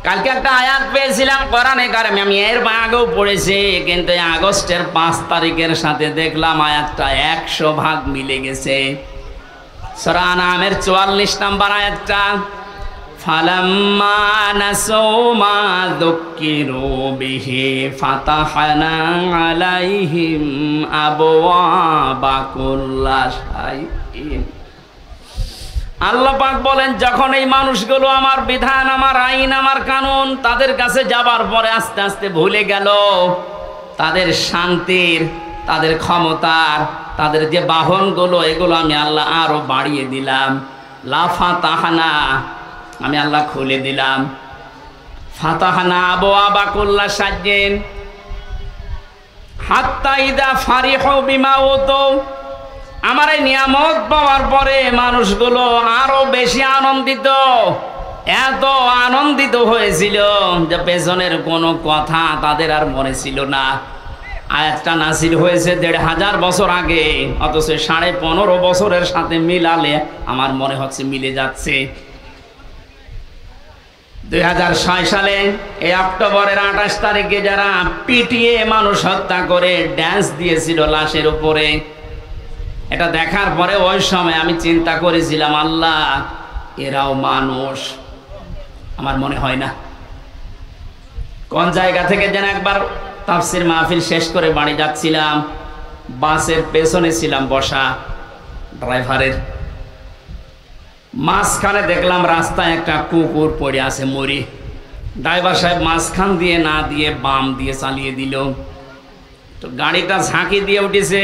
A: কালকে একটা আয়াত পেয়েছিলাম কোরআনে কারিমে, আমি এর আগেও পড়েছি, কিন্তু আগস্টের 5 তারিখের সাথে দেখলাম আয়াতটা 100 ভাগ মিলে গেছে। সূরা আনআমের 44 নম্বর আয়াতটা, ফালাম্মা নাসু মা যুক্কিরু বিহি ফাতাহনা আলাইহিম আবওয়াবা কুল্লা শাইইন। আল্লাহ পাক বলেন, যখন এই মানুষগুলো আমার বিধান, আমার আইন, আমার কানুন তাদের কাছে যাবার পরে আস্তে আস্তে ভুলে গেল, তাদের শান্তির, তাদের ক্ষমতার, তাদের যে বাহনগুলো, এগুলো আমি আল্লাহ আরো বাড়িয়ে দিলাম। লাফাতাহানা, আমি আল্লাহ খুলে দিলাম। ফাতাহানা আবওয়াবা কুল্লা শাইইন হাত্তা ইদা ফারিহু বিমা উতু। আমার এই নিয়ামত পাওয়ার পরে মানুষগুলো আরো বেশি আনন্দিত, এত আনন্দিত হয়েছিল যে পেছনের কোনো কথা তাদের আর মনে ছিল না। আয়াতটা নাযিল হয়েছে 1500 বছর আগে, অথচ 15.5 বছরের সাথে মিলালে আমার মনে হচ্ছে মিলে যাচ্ছে। 2006 সালে এই অক্টোবরের 28 তারিখে যারা পিটিয়ে মানুষ হত্যা করে ড্যান্স দিয়েছিল লাশের উপরে, এটা দেখার পরে ওই সময় আমি চিন্তা করেছিলাম, আল্লাহ এরাও মানুষ? আমার মনে হয় না। কোন জায়গা থেকে যেন একবার তাফসীর মাহফিল শেষ করে বাড়ি যাচ্ছিলাম, বাসের পেছনে ছিলাম বসা, ড্রাইভারের মাঝখানে দেখলাম রাস্তায় একটা কুকুর পড়ে আছে মরি। ড্রাইভার সাহেব মাঝখান দিয়ে না দিয়ে বাম দিয়ে চালিয়ে দিল, তো গাড়িটা ঝাঁকি দিয়ে উঠেছে।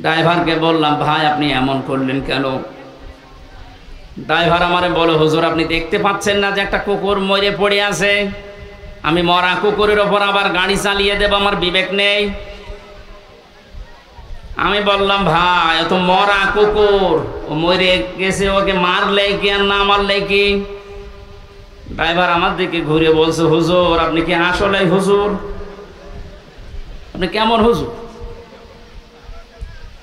A: ড্রাইভারকে বললাম, ভাই আপনি এমন করলেন কেন? ড্রাইভার আমারে বলো, হুজুর আপনি দেখতে পাচ্ছেন না যে একটা কুকুর মরে পড়ে আছে? আমি মরা কুকুরের ওপর আবার গাড়ি চালিয়ে দেব, আমার বিবেক নেই? আমি বললাম, ভাই এত মরা কুকুর, ও মরে গেছে, ওকে মারলে কি আর না মারলে কি? ড্রাইভার আমার দিকে ঘুরে বলছে, হুজুর আপনি কি আসলে হুজুর? আপনি কেমন হুজুর?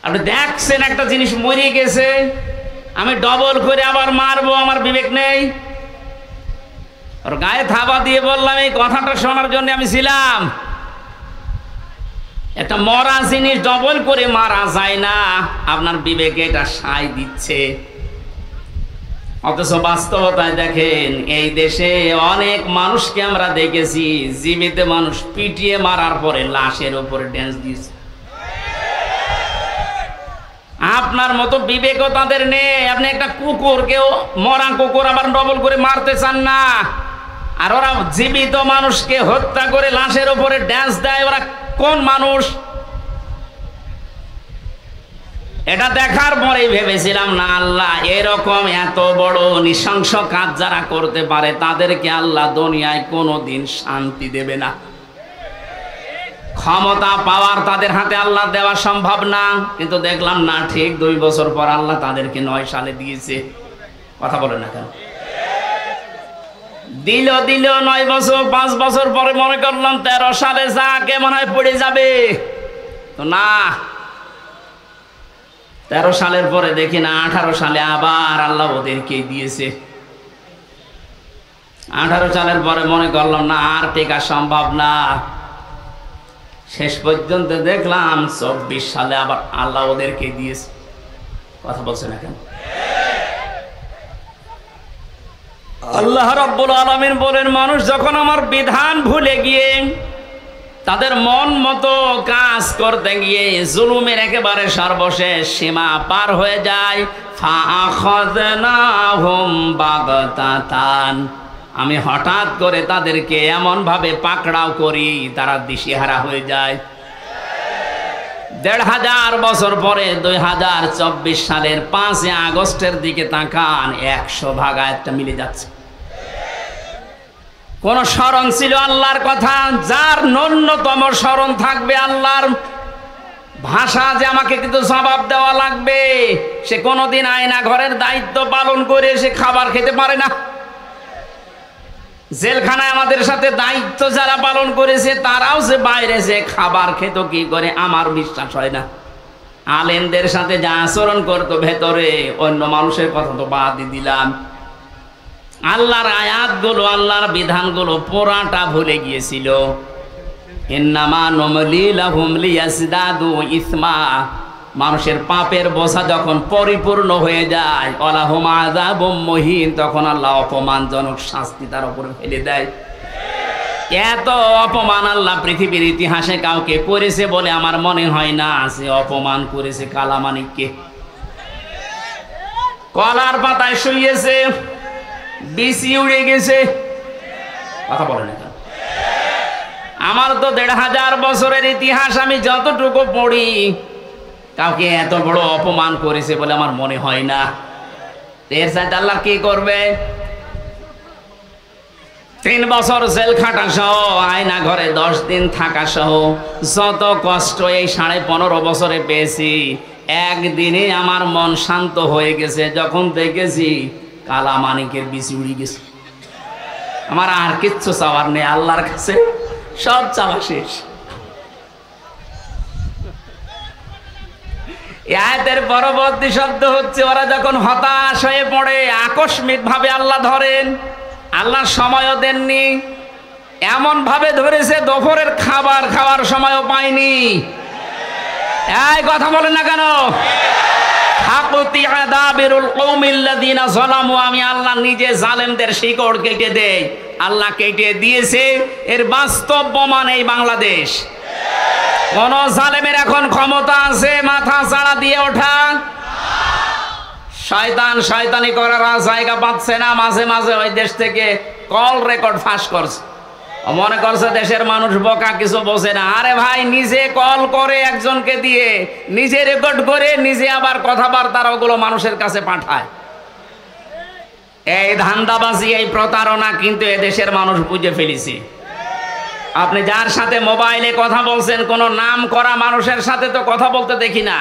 A: আপনি দেখছেন একটা জিনিস মরে গেছে, আমি ডবল করে আবার মারবো, আমার বিবেক নেই? ওর গায়ে থাবা দিয়ে বললাম, এই কথাটা শোনার জন্য আমি ছিলাম। একটা মরা জিনিস ডবল করে মারা যায় না, আপনার বিবেকে এটা সায় দিচ্ছে। অথচ বাস্তবতায় দেখেন, এই দেশে অনেক মানুষকে আমরা দেখেছি জীবিত মানুষ পিটিয়ে মারার পরে লাশের উপরে ড্যান্স দিয়েছে। আপনার মতো বিবেকও তাদের নেই। আপনি একটা কুকুরকেও, মরা কুকুর আবার ডবল করে মারতে চান না, আর ওরা জীবিত মানুষকে হত্যা করে লাশের উপরে ড্যান্স দেয়। ওরা কোন মানুষ? এটা দেখার পরেই ভেবেছিলাম, না আল্লাহ এরকম এত বড় নৃশংস কাজ যারা করতে পারে তাদেরকে আল্লাহ দুনিয়ায় কোনোদিন শান্তি দেবে না। ক্ষমতা পাওয়ার তাদের হাতে আল্লাহ দেওয়া সম্ভব না, কিন্তু দেখলাম না, ঠিক 2 বছর পর আল্লাহ তাদেরকে 9 সালে দিয়েছে। কথা বলে না কেন? দিল 9 বছর, 5 বছর পরে মনে করলাম 13 সালে যা কে মনে হয় পড়ে যাবে, তো না। 13 সালের পরে দেখি না 18 সালে আবার আল্লাহ ওদেরকে দিয়েছে। 18 সালের পরে মনে করলাম না, আর টেকা সম্ভব না। শেষ পর্যন্ত দেখলাম 24 সালে আবার আল্লাহ ওদেরকে দিয়েছে। কথা বলছে না কেন? আল্লাহ রাব্বুল আলামিন বলেন, মানুষ যখন আমার বিধান ভুলে গিয়ে তাদের মন মতো কাজ করতে গিয়ে জুলুমের একেবারে সর্বশেষ সীমা পার হয়ে যায়, ফাআখাযনাহুম বাগতাতান, আমি হঠাৎ করে তাদেরকে এমন ভাবে পাকড়াও করি তারা দিশেহারা হয়ে যায়। 1500 বছর পরে 2024 সালের 5 আগস্টের দিকে তাকান, 100 ভাগ আয়াতটা মিলে যাচ্ছে। কোন স্মরণ ছিল আল্লাহর কথা? যার ন্যূনতম স্মরণ থাকবে আল্লাহর ভাষা যে আমাকে কিন্তু জবাব দেওয়া লাগবে। সে কোনোদিন আয়না ঘরের দায়িত্ব পালন করে সে খাবার খেতে পারে না। জেলখানায় আমাদের সাথে দায়িত্ব যারা পালন করেছে তারাও যে বাইরে যে খাবার খেত কি করে আমার বিশ্বাস হয় না। আলেমদের সাথে যা আচরণ করতো ভেতরে, অন্য মানুষের কথা তো বাদই দিলাম। আল্লাহর আয়াতগুলো, আল্লাহর বিধানগুলো পুরাটা ভুলে গিয়েছিল। ইন্নামা নুমলি লাহুম লিয়াজদাদু ইসমা, মানুষের পাপের বোঝা যখন পরিপূর্ণ হয়ে যায়, ওয়ালাহুম আযাবুম মুহিন, তখন আল্লাহ অপমানজনক শাস্তি তার উপরে ফেলে দেয়। এত অপমান আল্লাহ পৃথিবীর ইতিহাসে কাউকে করেছে বলে আমার মনে হয় না। সে অপমান করেছে কালামানিককে। কলার পাতায় শুইয়েছে, বিসি উড়ে গেছে। কথা বলে না। আমার তো ১৫০০ বছরের ইতিহাস, আমি যতটুকু পড়ি কাউকে এত বড় অপমান করেছে বলে আমার মনে হয় না। এর সাথে আল্লাহ কি করবে? ৩ বছর জেল খাটা সহ, আয়না ঘরে 10 দিন থাকা সহ যত কষ্ট এই 15.5 বছরে পেয়েছি, একদিনে আমার মন শান্ত হয়ে গেছে যখন দেখেছি কালামানিকের বিচি উড়ে গেছে। আমার আর কিচ্ছু চাওয়ার নেই, আল্লাহর কাছে সব চাওয়া শেষ। আয়াতের পরবর্তী শব্দ হচ্ছে, ওরা যখন হতাশ হয়ে পড়ে, আকস্মিক ভাবে আল্লাহ ধরেন। আল্লাহ সময়ও দেননি, এমন ভাবে ধরেছে দুপুরের খাবার খাওয়ার সময়ও পায়নি। এই কথা বলেন না কেন? হাকুতি আযাবিরুল কওমিল্লাযিনা যালামু, আমি আল্লাহ নিজে জালেমদের শিকড় কেটে দেই। আল্লাহ কেটে দিয়েছে, এর বাস্তব প্রমাণ এই বাংলাদেশ। কোন জালেমের এখন ক্ষমতা আছে মাথা চাড়া দিয়ে ওঠা? শয়তান শয়তানি করার জায়গা পাচ্ছে না। মাঝে মাঝে ওই দেশ থেকে কল রেকর্ড ফাঁস করছে, মনে করছে দেশের মানুষ বোকা, কিছু বোঝে না। আরে ভাই, নিজে কল করে একজনকে দিয়ে, নিজে রেকর্ড করে, নিজে আবার কথাবার্তার ওগুলো মানুষের কাছে পাঠায়। এই ধান্দাবাজি, এই প্রতারণা কিন্তু এদেশের মানুষ বুঝে ফেলেছে। আপনি যার সাথে মোবাইলে কথা বলছেন, কোন নাম করা মানুষের সাথে তো কথা বলতে দেখি না।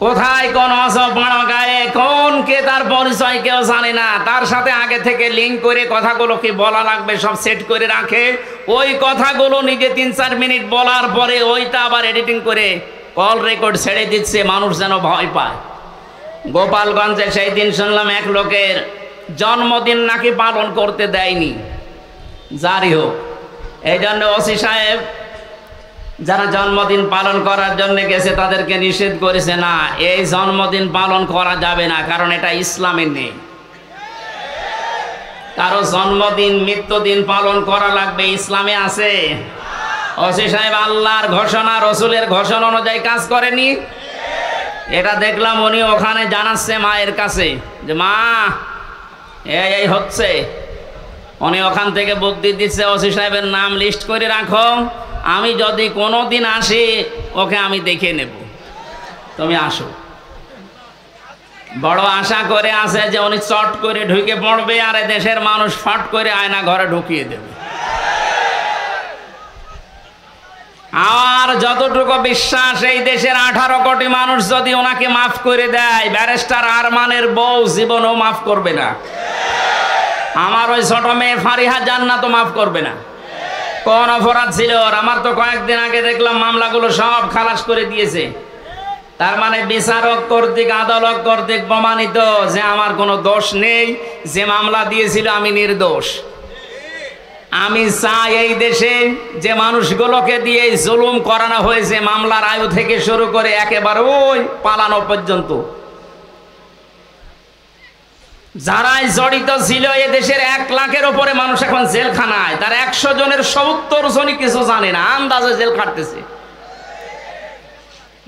A: কোথায় কোন অসপাড়া গায়ে কোন কে, তার পরিচয় কেউ জানে না। তার সাথে আগে থেকে লিঙ্ক করে কথাগুলো কি বলা লাগবে সব সেট করে রাখে। ওই কথাগুলো নিজে 3-4 মিনিট বলার পরে ওইটা আবার এডিটিং করে কল রেকর্ড ছেড়ে দিচ্ছে, মানুষ যেন ভয় পায়। গোপালগঞ্জে সেই দিন শুনলাম এক লোকের জন্মদিন নাকি পালন করতে দেয়নি। জারি হোক, এই জন্য ওসি সাহেব যারা জন্মদিন পালন করার জন্য গেছে তাদেরকে নিষেধ করেছে, না এই জন্মদিন পালন করা যাবে না, কারণ এটা ইসলামে নেই। কারো জন্মদিন মৃত্যুদিন পালন করা লাগবে, ইসলামে আছে? ওসি সাহেব আল্লাহর ঘোষণা রসুলের ঘোষণা অনুযায়ী কাজ করেনি। এটা দেখলাম উনি ওখানে জানাচ্ছে মায়ের কাছে যে মা এই হচ্ছে। উনি ওখান থেকে বুদ্ধি দিচ্ছে, ওসি সাহেবের নাম লিস্ট করে রাখো, আমি যদি কোনোদিন আসি ওকে আমি দেখে নেব, তুমি আসো। বড় আশা করে আছে যে উনি চট করে ঢুকে পড়বে আর দেশের মানুষ ফট করে আয়না ঘরে ঢুকিয়ে দেবে। আর যতটুকু বিশ্বাস, এই দেশের 18 কোটি মানুষ যদি ওনাকে মাফ করে দেয়, ব্যারিস্টার আরমানের বউ জীবনও মাফ করবে না। আমার ওই ছোট মেয়ে ফারিহা জান্নাতও মাফ করবে না। কোন অপরাধ ছিল? আমার তো কয়েকদিন আগে দেখলাম মামলাগুলো সব খালাস করে দিয়েছে। তার মানে বিচারক কর্তৃক, আদালত কর্তৃক প্রমাণিত যে আমার কোনো দোষ নেই, যে মামলা দিয়েছিল আমি নির্দোষ। আমি চাই এই দেশে যে মানুষগুলোকে দিয়ে জুলুম করানো হয়েছে, মামলার আয়ু থেকে শুরু করে একেবারে ওই পালানো পর্যন্ত, যারাই জড়িত ছিল, এ দেশের 1 লাখের উপরে মানুষ এখন জেলখানায়। তার 100 জনের 70 জনই কিছু জানে না, আন্দাজে জেল খাটতেছে।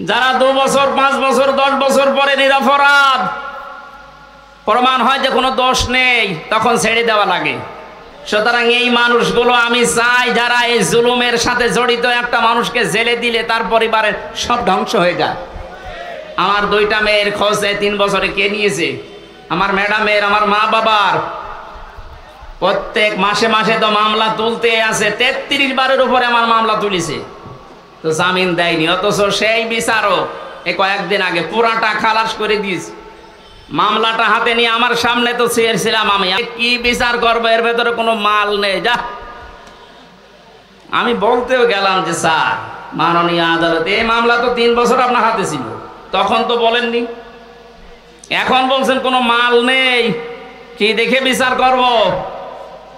A: যারা 2 বছর 5 বছর 10 বছর পরে নিরপরাধ প্রমাণ হয় যে কোনো দোষ নেই, তখন ছেড়ে দেওয়া লাগে। সুতরাং এই মানুষগুলো আমি চাই যারা এই জুলুমের সাথে জড়িত, একটা মানুষকে জেলে দিলে তার পরিবারের সব ধ্বংস হয়ে যায়। আমার 2টা মেয়ের খোঁজ 3 বছরে কে নিয়েছে? আমার ম্যাডামের, আমার মা বাবার। প্রত্যেক মাসে মাসে তো মামলা তুলতে আছে, 33 বারের উপরে আমার মামলা তুলিছে। তো জামিন দেয়নি, অথচ সেই বিচারক এই কয়েকদিন আগে পুরাটা খালাস করে দিয়েছে। মামলাটা হাতে নিয়ে আমার সামনে তো চেয়েছিলাম, আমি কি বিচার করবো, এর ভেতরে কোনো মাল নেই, যা। আমি বলতেও গেলাম যে স্যার মাননীয় আদালত, এই মামলা তো 3 বছর আপনার হাতে ছিল, তখন তো বলেননি, এখন বলছেন কোনো মাল নেই, কি দেখে বিচার করব?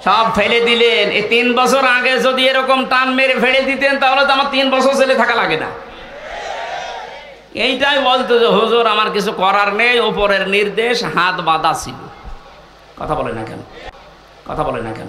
A: সব ফেলে দিলেন। এই 3 বছর আগে যদি এরকম টান মেরে ফেলে দিতেন তাহলে তো আমার 3 বছর জেলে থাকা লাগে না। এইটাই বলতো যে হুজুর আমার কিছু করার নেই, ওপরের নির্দেশ, হাত বাঁধা ছিল। কথা বলে না কেন? কথা বলে না কেন?